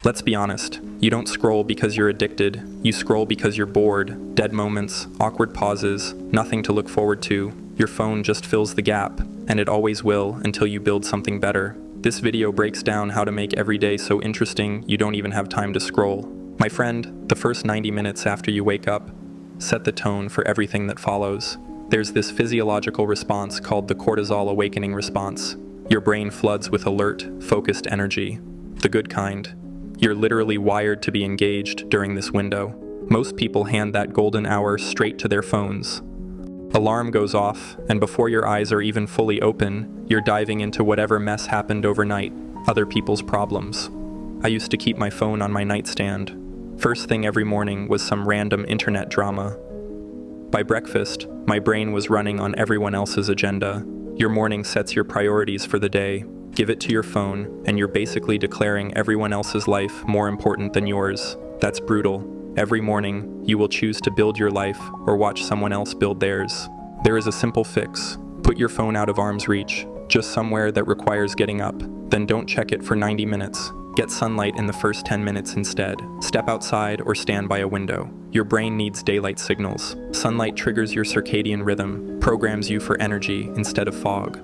Let's be honest, you don't scroll because you're addicted, you scroll because you're bored, dead moments, awkward pauses, nothing to look forward to. Your phone just fills the gap, and it always will until you build something better. This video breaks down how to make every day so interesting you don't even have time to scroll. My friend, the first 90 minutes after you wake up, set the tone for everything that follows. There's this physiological response called the cortisol awakening response. Your brain floods with alert, focused energy. The good kind. You're literally wired to be engaged during this window. Most people hand that golden hour straight to their phones. Alarm goes off, and before your eyes are even fully open, you're diving into whatever mess happened overnight, other people's problems. I used to keep my phone on my nightstand. First thing every morning was some random internet drama. By breakfast, my brain was running on everyone else's agenda. Your morning sets your priorities for the day. Give it to your phone, and you're basically declaring everyone else's life more important than yours. That's brutal. Every morning, you will choose to build your life or watch someone else build theirs. There is a simple fix. Put your phone out of arm's reach, just somewhere that requires getting up. Then don't check it for 90 minutes. Get sunlight in the first 10 minutes instead. Step outside or stand by a window. Your brain needs daylight signals. Sunlight triggers your circadian rhythm, programs you for energy instead of fog.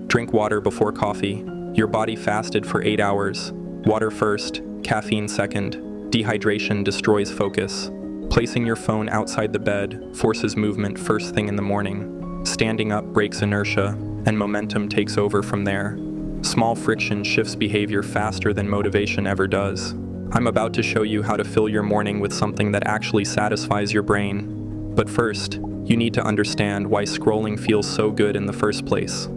Drink water before coffee. Your body fasted for 8 hours. Water first, caffeine second. Dehydration destroys focus. Placing your phone outside the bed forces movement first thing in the morning. Standing up breaks inertia, and momentum takes over from there. Small friction shifts behavior faster than motivation ever does. I'm about to show you how to fill your morning with something that actually satisfies your brain. But first, you need to understand why scrolling feels so good in the first place.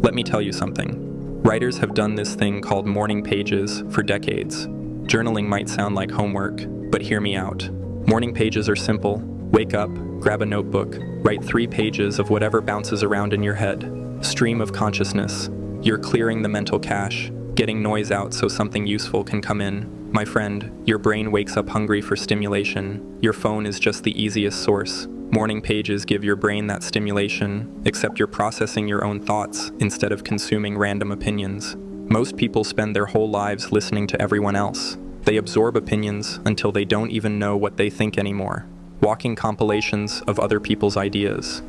Let me tell you something. Writers have done this thing called morning pages for decades. Journaling might sound like homework, but hear me out. Morning pages are simple. Wake up, grab a notebook, write 3 pages of whatever bounces around in your head. Stream of consciousness. You're clearing the mental cache, getting noise out so something useful can come in. My friend, your brain wakes up hungry for stimulation. Your phone is just the easiest source. Morning pages give your brain that stimulation, except you're processing your own thoughts instead of consuming random opinions. Most people spend their whole lives listening to everyone else. They absorb opinions until they don't even know what they think anymore. Walking compilations of other people's ideas.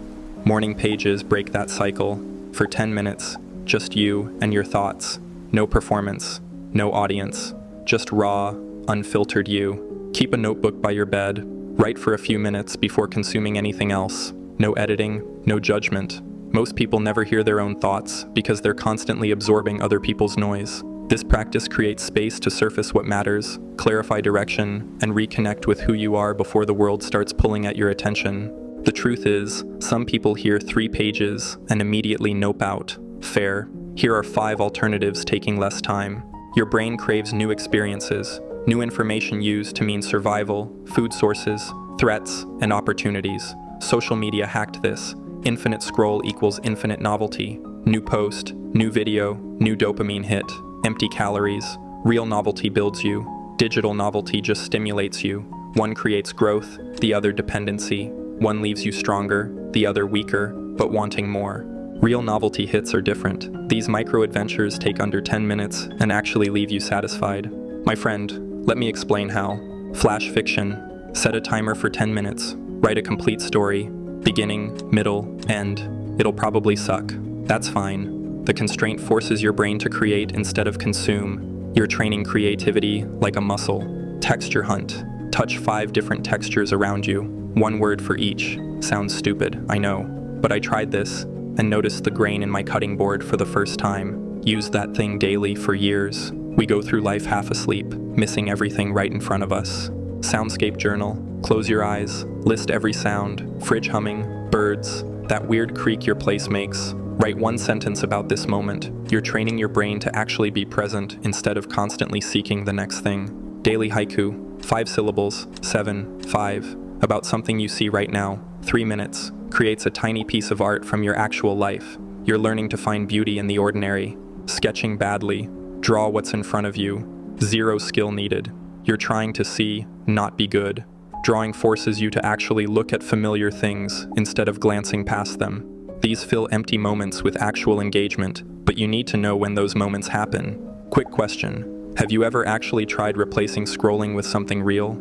Morning pages break that cycle. For 10 minutes, just you and your thoughts. No performance, no audience, just raw, unfiltered you. Keep a notebook by your bed. Write for a few minutes before consuming anything else. No editing, no judgment. Most people never hear their own thoughts because they're constantly absorbing other people's noise. This practice creates space to surface what matters, clarify direction, and reconnect with who you are before the world starts pulling at your attention. The truth is, some people hear 3 pages and immediately nope out. Fair. Here are 5 alternatives taking less time. Your brain craves new experiences, new information used to mean survival, food sources, threats, and opportunities. Social media hacked this. Infinite scroll equals infinite novelty. New post, new video, new dopamine hit. Empty calories. Real novelty builds you. Digital novelty just stimulates you. One creates growth, the other dependency. One leaves you stronger, the other weaker, but wanting more. Real novelty hits are different. These micro-adventures take under 10 minutes and actually leave you satisfied. My friend, let me explain how. Flash fiction. Set a timer for 10 minutes. Write a complete story. Beginning, middle, end. It'll probably suck. That's fine. The constraint forces your brain to create instead of consume. You're training creativity like a muscle. Texture hunt. Touch 5 different textures around you. 1 word for each. Sounds stupid, I know. But I tried this and noticed the grain in my cutting board for the first time. Used that thing daily for years. We go through life half asleep, missing everything right in front of us. Soundscape journal. Close your eyes. List every sound. Fridge humming. Birds. That weird creak your place makes. Write 1 sentence about this moment. You're training your brain to actually be present instead of constantly seeking the next thing. Daily haiku. 5 syllables. 7. 5. About something you see right now. 3 minutes. Creates a tiny piece of art from your actual life. You're learning to find beauty in the ordinary. Sketching badly. Draw what's in front of you. 0 skill needed. You're trying to see, not be good. Drawing forces you to actually look at familiar things instead of glancing past them. These fill empty moments with actual engagement, but you need to know when those moments happen. Quick question. Have you ever actually tried replacing scrolling with something real?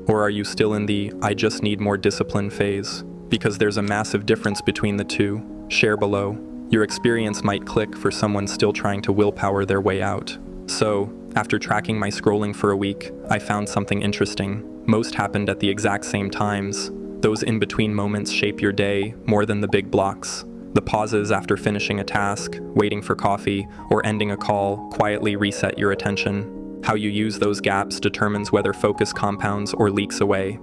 Or are you still in the "I just need more discipline" phase? Because there's a massive difference between the two. Share below. Your experience might click for someone still trying to willpower their way out. So, after tracking my scrolling for a week, I found something interesting. Most happened at the exact same times. Those in-between moments shape your day more than the big blocks. The pauses after finishing a task, waiting for coffee, or ending a call quietly reset your attention. How you use those gaps determines whether focus compounds or leaks away.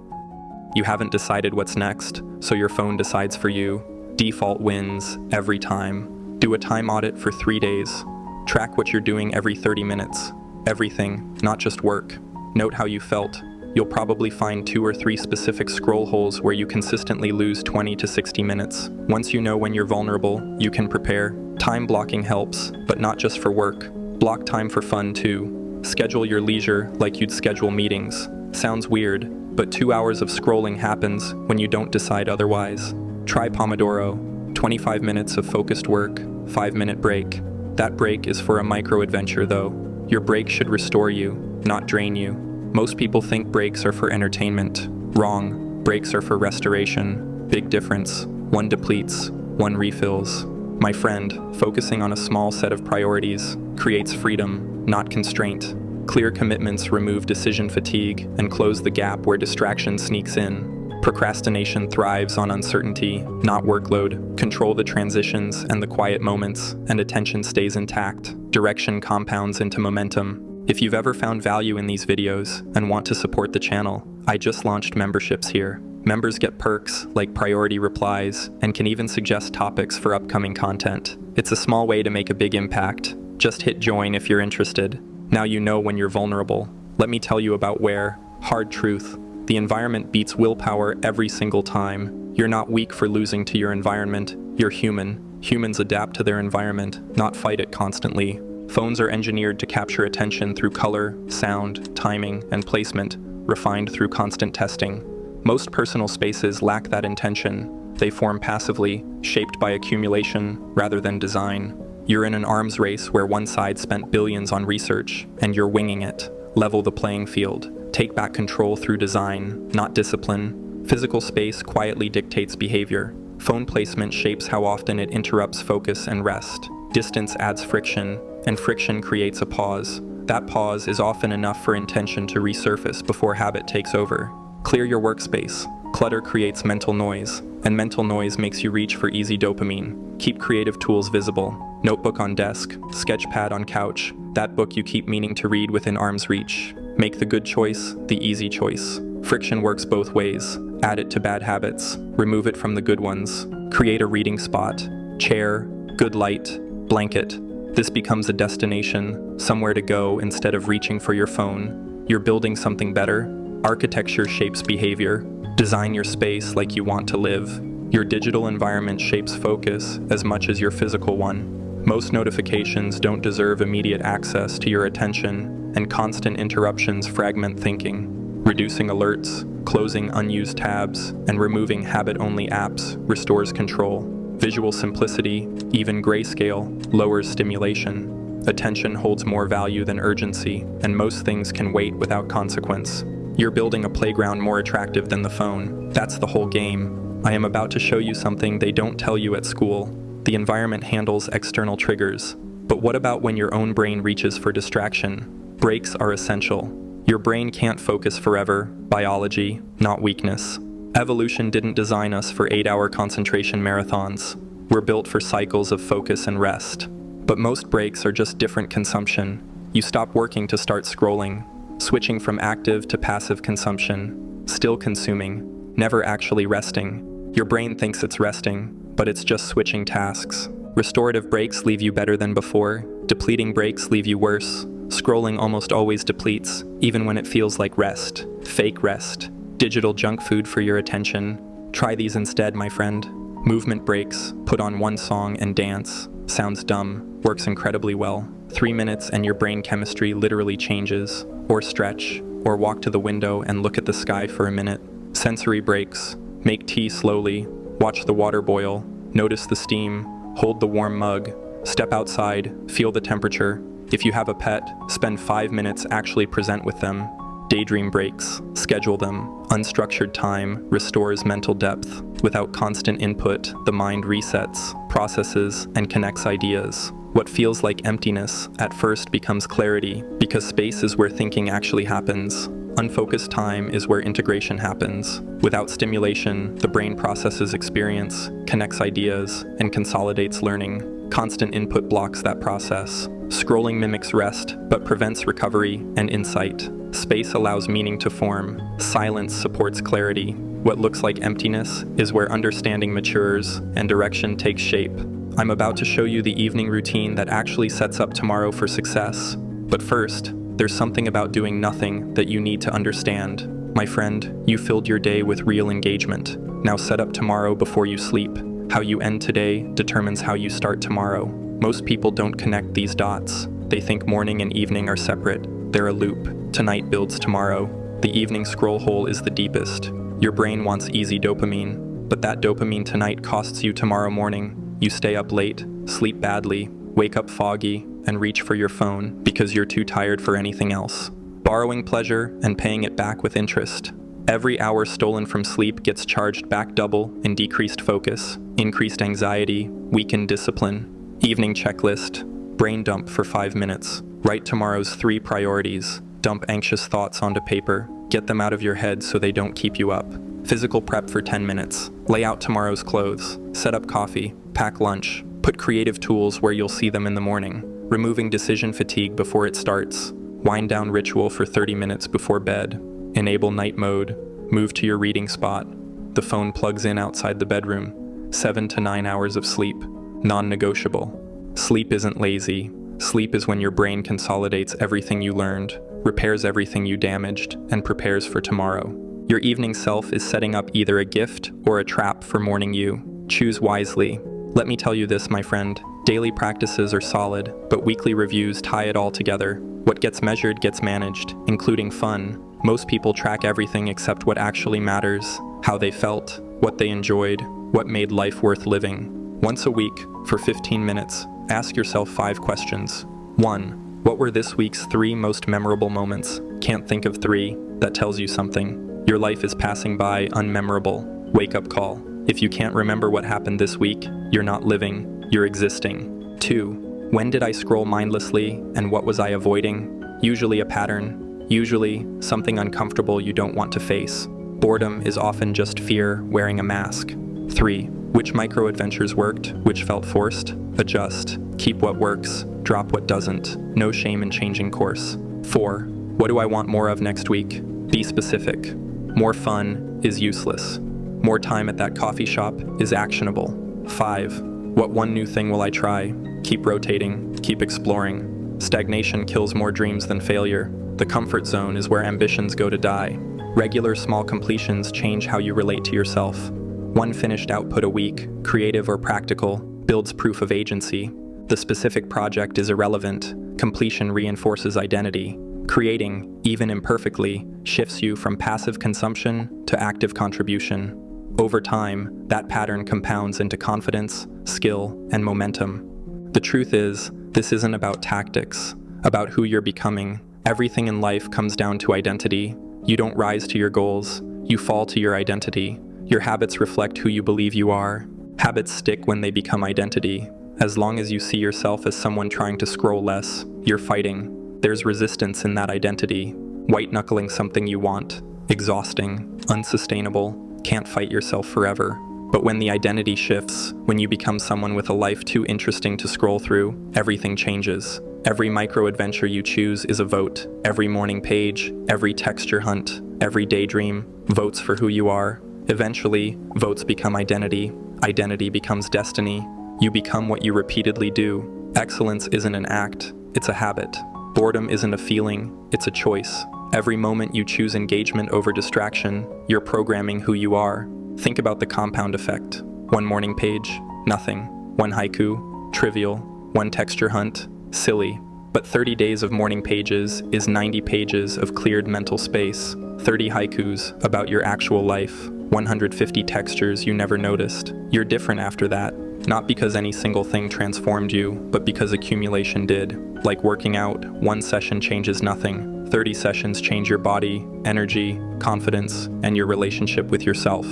You haven't decided what's next, so your phone decides for you. Default wins every time. Do a time audit for 3 days. Track what you're doing every 30 minutes. Everything, not just work. Note how you felt. You'll probably find 2 or 3 specific scroll holes where you consistently lose 20 to 60 minutes. Once you know when you're vulnerable, you can prepare. Time blocking helps, but not just for work. Block time for fun too. Schedule your leisure like you'd schedule meetings. Sounds weird, but 2 hours of scrolling happens when you don't decide otherwise. Try Pomodoro, 25 minutes of focused work, 5-minute break. That break is for a micro-adventure though. Your break should restore you, not drain you. Most people think breaks are for entertainment. Wrong. Breaks are for restoration. Big difference. One depletes, one refills. My friend, focusing on a small set of priorities creates freedom, not constraint. Clear commitments remove decision fatigue and close the gap where distraction sneaks in. Procrastination thrives on uncertainty, not workload. Control the transitions and the quiet moments, and attention stays intact. Direction compounds into momentum. If you've ever found value in these videos and want to support the channel, I just launched memberships here. Members get perks like priority replies and can even suggest topics for upcoming content. It's a small way to make a big impact. Just hit join if you're interested. Now you know when you're vulnerable. Let me tell you about where. Hard truth. The environment beats willpower every single time. You're not weak for losing to your environment. You're human. Humans adapt to their environment, not fight it constantly. Phones are engineered to capture attention through color, sound, timing, and placement, refined through constant testing. Most personal spaces lack that intention. They form passively, shaped by accumulation rather than design. You're in an arms race where one side spent billions on research, and you're winging it. Level the playing field. Take back control through design, not discipline. Physical space quietly dictates behavior. Phone placement shapes how often it interrupts focus and rest. Distance adds friction, and friction creates a pause. That pause is often enough for intention to resurface before habit takes over. Clear your workspace. Clutter creates mental noise, and mental noise makes you reach for easy dopamine. Keep creative tools visible. Notebook on desk, sketchpad on couch, that book you keep meaning to read within arm's reach. Make the good choice the easy choice. Friction works both ways. Add it to bad habits. Remove it from the good ones. Create a reading spot. Chair, good light, blanket. This becomes a destination, somewhere to go instead of reaching for your phone. You're building something better. Architecture shapes behavior. Design your space like you want to live. Your digital environment shapes focus as much as your physical one. Most notifications don't deserve immediate access to your attention, and constant interruptions fragment thinking. Reducing alerts, closing unused tabs, and removing habit-only apps restores control. Visual simplicity, even grayscale, lowers stimulation. Attention holds more value than urgency, and most things can wait without consequence. You're building a playground more attractive than the phone. That's the whole game. I am about to show you something they don't tell you at school. The environment handles external triggers. But what about when your own brain reaches for distraction? Breaks are essential. Your brain can't focus forever. Biology, not weakness. Evolution didn't design us for 8-hour concentration marathons. We're built for cycles of focus and rest. But most breaks are just different consumption. You stop working to start scrolling, switching from active to passive consumption, still consuming, never actually resting. Your brain thinks it's resting, but it's just switching tasks. Restorative breaks leave you better than before. Depleting breaks leave you worse. Scrolling almost always depletes, even when it feels like rest. Fake rest. Digital junk food for your attention. Try these instead, my friend. Movement breaks. Put on one song and dance. Sounds dumb. Works incredibly well. 3 minutes and your brain chemistry literally changes. Or stretch. Or walk to the window and look at the sky for a minute. Sensory breaks. Make tea slowly. Watch the water boil. Notice the steam. Hold the warm mug. Step outside. Feel the temperature. If you have a pet, spend 5 minutes actually present with them. Daydream breaks, schedule them. Unstructured time restores mental depth. Without constant input, the mind resets, processes, and connects ideas. What feels like emptiness at first becomes clarity, because space is where thinking actually happens. Unfocused time is where integration happens. Without stimulation, the brain processes experience, connects ideas, and consolidates learning. Constant input blocks that process. Scrolling mimics rest, but prevents recovery and insight. Space allows meaning to form. Silence supports clarity. What looks like emptiness is where understanding matures and direction takes shape. I'm about to show you the evening routine that actually sets up tomorrow for success. But first, there's something about doing nothing that you need to understand. My friend, you filled your day with real engagement. Now set up tomorrow before you sleep. How you end today determines how you start tomorrow. Most people don't connect these dots. They think morning and evening are separate. They're a loop. Tonight builds tomorrow. The evening scroll hole is the deepest. Your brain wants easy dopamine, but that dopamine tonight costs you tomorrow morning. You stay up late, sleep badly, wake up foggy, and reach for your phone because you're too tired for anything else. Borrowing pleasure and paying it back with interest. Every hour stolen from sleep gets charged back double in decreased focus, increased anxiety, weakened discipline. Evening checklist. Brain dump for 5 minutes. Write tomorrow's 3 priorities. Dump anxious thoughts onto paper. Get them out of your head so they don't keep you up. Physical prep for 10 minutes. Lay out tomorrow's clothes. Set up coffee. Pack lunch. Put creative tools where you'll see them in the morning. Removing decision fatigue before it starts. Wind down ritual for 30 minutes before bed. Enable night mode. Move to your reading spot. The phone plugs in outside the bedroom. 7 to 9 hours of sleep. Non-negotiable. Sleep isn't lazy. Sleep is when your brain consolidates everything you learned, repairs everything you damaged, and prepares for tomorrow. Your evening self is setting up either a gift or a trap for morning you. Choose wisely. Let me tell you this, my friend. Daily practices are solid, but weekly reviews tie it all together. What gets measured gets managed, including fun. Most people track everything except what actually matters, how they felt, what they enjoyed, what made life worth living. Once a week, for 15 minutes, ask yourself 5 questions. 1. What were this week's 3 most memorable moments? Can't think of 3? That tells you something. Your life is passing by unmemorable. Wake-up call. If you can't remember what happened this week, you're not living, you're existing. 2. When did I scroll mindlessly, and what was I avoiding? Usually a pattern. Usually something uncomfortable you don't want to face. Boredom is often just fear wearing a mask. 3. Which micro-adventures worked? Which felt forced? Adjust. Keep what works. Drop what doesn't. No shame in changing course. 4. What do I want more of next week? Be specific. More fun is useless. More time at that coffee shop is actionable. 5. What one new thing will I try? Keep rotating. Keep exploring. Stagnation kills more dreams than failure. The comfort zone is where ambitions go to die. Regular small completions change how you relate to yourself. One finished output a week, creative or practical, builds proof of agency. The specific project is irrelevant. Completion reinforces identity. Creating, even imperfectly, shifts you from passive consumption to active contribution. Over time, that pattern compounds into confidence, skill, and momentum. The truth is, this isn't about tactics, about who you're becoming. Everything in life comes down to identity. You don't rise to your goals, you fall to your identity. Your habits reflect who you believe you are. Habits stick when they become identity. As long as you see yourself as someone trying to scroll less, you're fighting. There's resistance in that identity. White-knuckling something you want. Exhausting. Unsustainable. Can't fight yourself forever. But when the identity shifts, when you become someone with a life too interesting to scroll through, everything changes. Every micro-adventure you choose is a vote. Every morning page, every texture hunt, every daydream, votes for who you are. Eventually, votes become identity. Identity becomes destiny. You become what you repeatedly do. Excellence isn't an act, it's a habit. Boredom isn't a feeling, it's a choice. Every moment you choose engagement over distraction, you're programming who you are. Think about the compound effect. One morning page, nothing. One haiku, trivial. One texture hunt, silly. But 30 days of morning pages is 90 pages of cleared mental space. 30 haikus about your actual life. 150 textures you never noticed. You're different after that. Not because any single thing transformed you, but because accumulation did. Like working out, one session changes nothing. 30 sessions change your body, energy, confidence, and your relationship with yourself.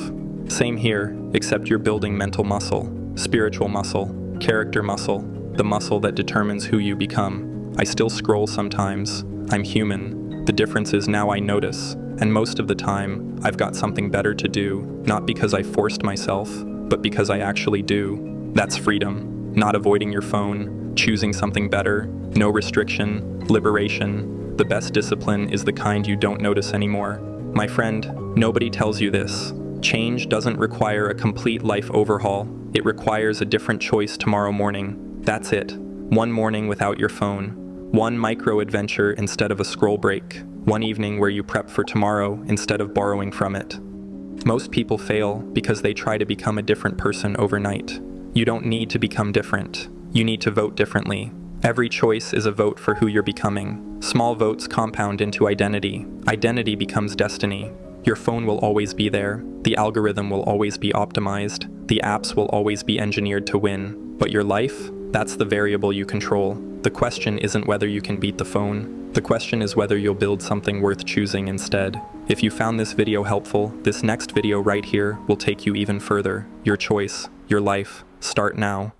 Same here, except you're building mental muscle, spiritual muscle, character muscle, the muscle that determines who you become. I still scroll sometimes. I'm human. The difference is now I notice, and most of the time, I've got something better to do, not because I forced myself, but because I actually do. That's freedom. Not avoiding your phone, choosing something better, no restriction, liberation. The best discipline is the kind you don't notice anymore. My friend, nobody tells you this. Change doesn't require a complete life overhaul. It requires a different choice tomorrow morning. That's it. One morning without your phone. One micro-adventure instead of a scroll break. One evening where you prep for tomorrow instead of borrowing from it. Most people fail because they try to become a different person overnight. You don't need to become different. You need to vote differently. Every choice is a vote for who you're becoming. Small votes compound into identity. Identity becomes destiny. Your phone will always be there. The algorithm will always be optimized. The apps will always be engineered to win. But your life? That's the variable you control. The question isn't whether you can beat the phone. The question is whether you'll build something worth choosing instead. If you found this video helpful, this next video right here will take you even further. Your choice, your life. Start now.